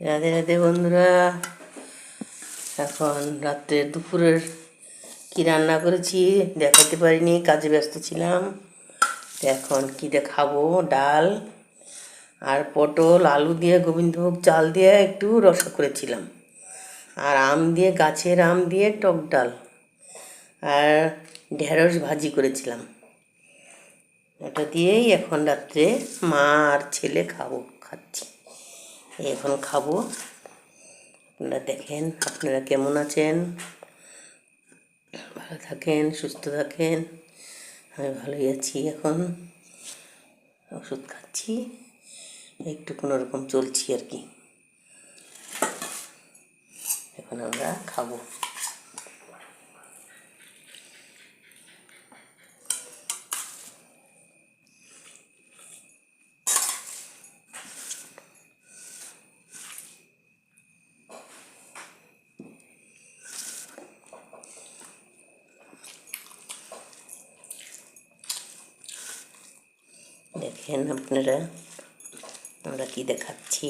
রাধে রাধে বন্ধুরা। এখন রাত্রে দুপুরের কি রান্না করেছি দেখাতে পারিনি, কাজে ব্যস্ত ছিলাম। এখন কী খাবো, ডাল আর পটল আলু দিয়ে গোবিন্দভোগ চাল দিয়ে একটু রসা করেছিলাম, আর আম দিয়ে, গাছের আম দিয়ে টক ডাল আর ঢেঁড়স ভাজি করেছিলাম। এটা দিয়েই এখন রাত্রে মা আর ছেলে খাচ্ছি। এখন খাবো। আপনারা দেখেন, আপনারা কেমন আছেন? ভালো থাকেন, সুস্থ থাকেন। আমি ভালোই আছি। এখন ওষুধ খাচ্ছি, একটু কোনোরকম চলছি আর কি। এখন আমরা খাবো। দেখেন আপনারা আমরা কি দেখাচ্ছি।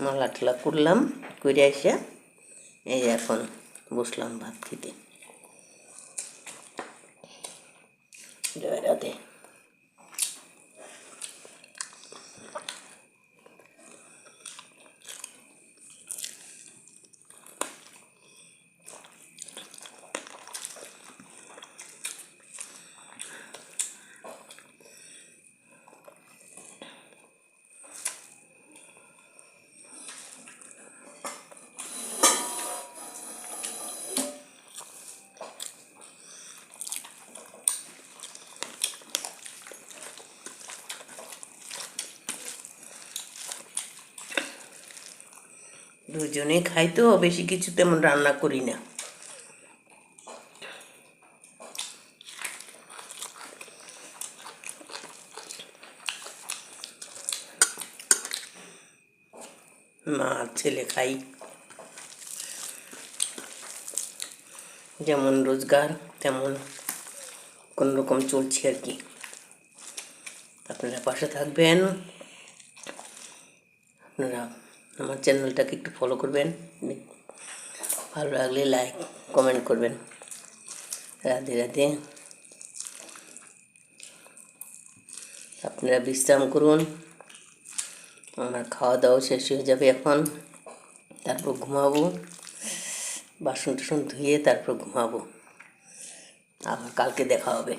মালা টালা করলাম, করে এসে এই এখন বসলাম ভাত খেতে। জয় রাধে। দুজনে খাই তো, বেশি কিছু তেমন রান্না করি না। মা আর ছেলে খাই, যেমন রোজগার তেমন কোনোরকম চলছে আর কি। আপনারা পাশে থাকবেন, আপনারা আমার চ্যানেলটাকে একটু ফলো করবেন, ভালো লাগলে লাইক কমেন্ট করবেন। রাধে রাধে। আপনারা বিশ্রাম করুন, আমার খাওয়া দাওয়া শেষ হয়ে যাবে এখন, তারপর ঘুমাবো। বাসন টাসন ধুয়ে তারপর ঘুমাবো। আবার কালকে দেখা হবে।